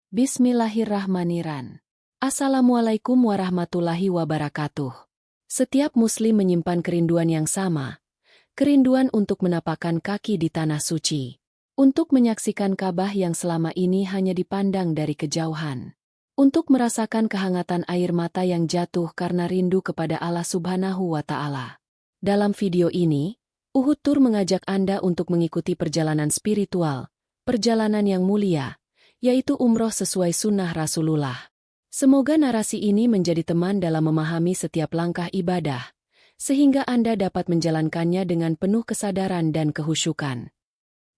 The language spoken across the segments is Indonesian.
Bismillahirrahmanirrahim. Assalamualaikum warahmatullahi wabarakatuh. Setiap muslim menyimpan kerinduan yang sama, kerinduan untuk menapakkan kaki di tanah suci, untuk menyaksikan Ka'bah yang selama ini hanya dipandang dari kejauhan, untuk merasakan kehangatan air mata yang jatuh karena rindu kepada Allah Subhanahu wa Ta'ala. Dalam video ini, Uhud Tour mengajak Anda untuk mengikuti perjalanan spiritual, perjalanan yang mulia, yaitu umroh sesuai sunnah Rasulullah. Semoga narasi ini menjadi teman dalam memahami setiap langkah ibadah, sehingga Anda dapat menjalankannya dengan penuh kesadaran dan kehusyukan.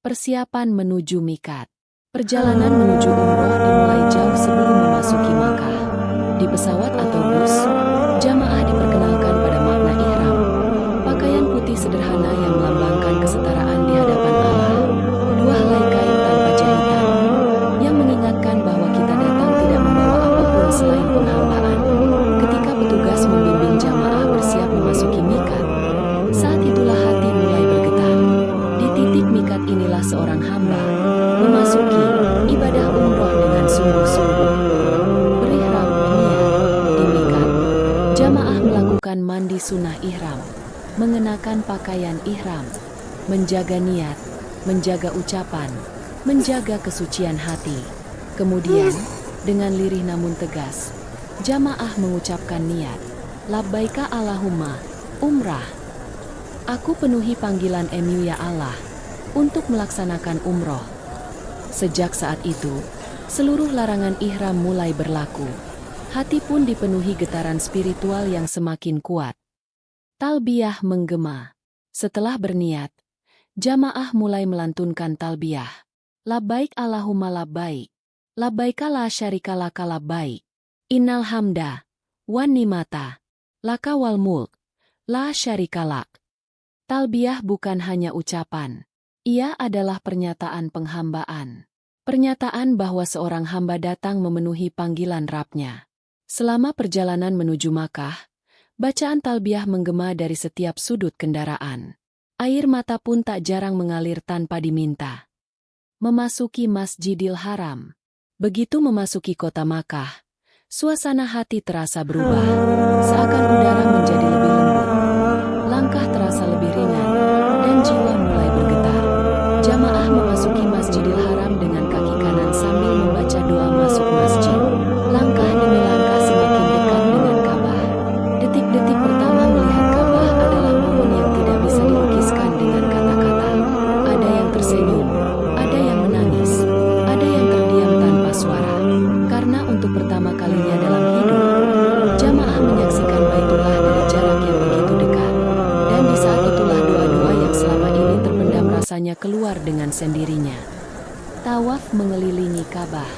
Persiapan menuju miqat. Perjalanan menuju umroh dimulai jauh sebelum memasuki Makkah. Di pesawat atau bus, jamaah diperkenalkan pada makna ihram, pakaian putih sederhana yang melambangkan kesetaraan di hadapan Allah, dua helai kain tanpa jahitan, yang mengingatkan bahwa kita datang tidak membawa apapun selain penghambaan. Ketika petugas membimbing jamaah bersiap memasuki miqat, saat itulah hati mulai bergetar. Di titik miqat inilah seorang hamba memasuki ibadah umroh dengan sungguh-sungguh. Berihram, niat. Di miqat, jamaah melakukan mandi sunnah ihram, mengenakan pakaian ihram, menjaga niat, menjaga ucapan, menjaga kesucian hati. Kemudian, dengan lirih namun tegas, jamaah mengucapkan niat, labbaika Allahumma, umrah. Aku penuhi panggilan-Mu ya Allah, untuk melaksanakan umroh. Sejak saat itu, seluruh larangan ihram mulai berlaku. Hati pun dipenuhi getaran spiritual yang semakin kuat. Talbiyah menggema. Setelah berniat, jamaah mulai melantunkan talbiyah. Labbaik Allahumma labbaik. Labbaika la syarika laka labbaik. Innal hamda wan nimata laka wal mulk la syarika lak. Talbiyah bukan hanya ucapan. Ia adalah pernyataan penghambaan. Pernyataan bahwa seorang hamba datang memenuhi panggilan Rabb-Nya. Selama perjalanan menuju Makkah, bacaan talbiyah menggema dari setiap sudut kendaraan. Air mata pun tak jarang mengalir tanpa diminta. Memasuki Masjidil Haram. Begitu memasuki kota Makkah, suasana hati terasa berubah. Seakan udara menjadi lebih lembut. Langkah terasa lebih ringan, dan jiwa mulai bergetar. Jamaah memasuki Masjidil Haram dengan kaki kanan sambil membaca doa masuk masjid. Langkah demi langkah semakin dekat dengan Ka'bah. Detik-detik pertama melihat Ka'bah adalah momen yang tidak bisa dilukiskan dengan kata-kata. Ada yang tersenyum, ada yang menangis, ada yang terdiam tanpa suara. Karena untuk pertama kalinya dalam hidup, jamaah menyaksikan Baitullah dari jarak yang begitu dekat. Dan di saat itulah doa-doa yang selama ini terpendam rasanya keluar dengan sendirinya. Tawaf mengelilingi Ka'bah.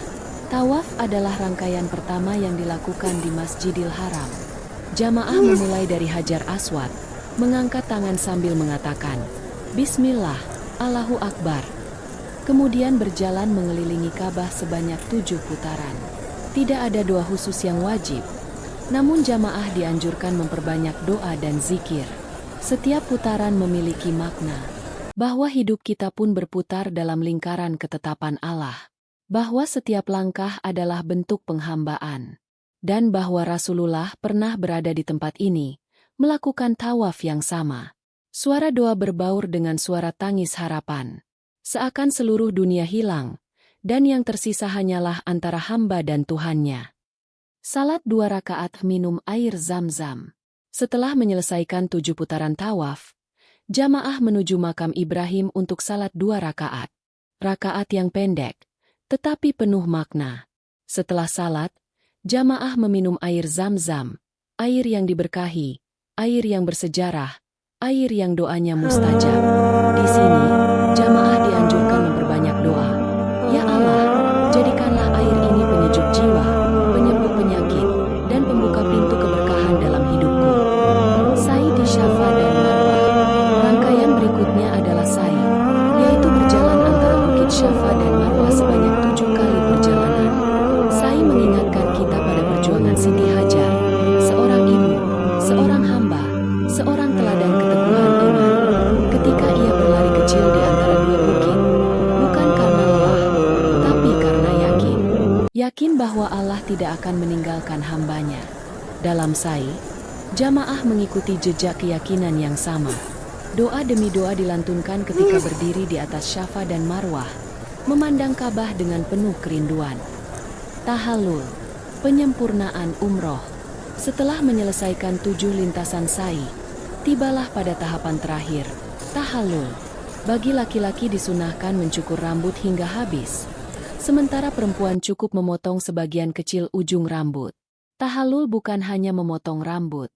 Tawaf adalah rangkaian pertama yang dilakukan di Masjidil Haram. Jamaah memulai dari Hajar Aswad, mengangkat tangan sambil mengatakan, Bismillah, Allahu Akbar. Kemudian berjalan mengelilingi Ka'bah sebanyak 7 putaran. Tidak ada doa khusus yang wajib, namun jamaah dianjurkan memperbanyak doa dan zikir. Setiap putaran memiliki makna, bahwa hidup kita pun berputar dalam lingkaran ketetapan Allah, bahwa setiap langkah adalah bentuk penghambaan, dan bahwa Rasulullah pernah berada di tempat ini, melakukan tawaf yang sama. Suara doa berbaur dengan suara tangis harapan. Seakan seluruh dunia hilang, dan yang tersisa hanyalah antara hamba dan Tuhannya. Salat 2 rakaat minum air zam-zam. Setelah menyelesaikan 7 putaran tawaf, jamaah menuju makam Ibrahim untuk salat 2 rakaat. Rakaat yang pendek, tetapi penuh makna. Setelah salat, jamaah meminum air zam-zam, air yang diberkahi, air yang bersejarah, air yang doanya mustajab. Di sini, jamaah dianjurkan memperbanyak doa. Ya Allah, jadikanlah air ini penyejuk jiwa, penyembuh penyakit, dan pembuka pintu keberkahan dalam hidupku. Sa'i di Syafa dan Marwah. Rangkaian berikutnya adalah sa'i, yaitu berjalan antara Bukit Syafa dan Marwah sebanyak 7 kali perjalanan. Sa'i mengingatkan kita pada perjuangan Siti Hajar, seorang ibu, seorang hamba, seorang teladan keteguhan iman. Ketika ia berlari kecil di antara 2 bukit, yakin bahwa Allah tidak akan meninggalkan hambanya. Dalam sa'i, jamaah mengikuti jejak keyakinan yang sama. Doa demi doa dilantunkan ketika berdiri di atas Syafa dan Marwah, memandang Ka'bah dengan penuh kerinduan. Tahallul, penyempurnaan umroh. Setelah menyelesaikan 7 lintasan sa'i, tibalah pada tahapan terakhir, tahallul. Bagi laki-laki disunahkan mencukur rambut hingga habis, sementara perempuan cukup memotong sebagian kecil ujung rambut. Tahallul bukan hanya memotong rambut.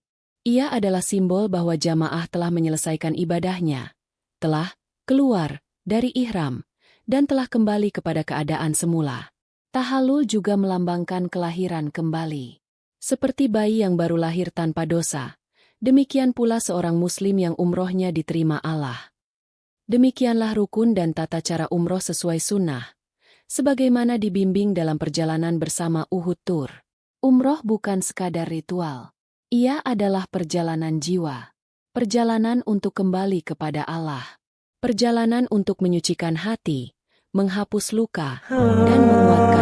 Ia adalah simbol bahwa jamaah telah menyelesaikan ibadahnya, telah keluar dari ihram, dan telah kembali kepada keadaan semula. Tahallul juga melambangkan kelahiran kembali. Seperti bayi yang baru lahir tanpa dosa, demikian pula seorang muslim yang umrohnya diterima Allah. Demikianlah rukun dan tata cara umroh sesuai sunnah, sebagaimana dibimbing dalam perjalanan bersama Uhud Tour. Umroh bukan sekadar ritual. Ia adalah perjalanan jiwa. Perjalanan untuk kembali kepada Allah. Perjalanan untuk menyucikan hati, menghapus luka, dan menguatkan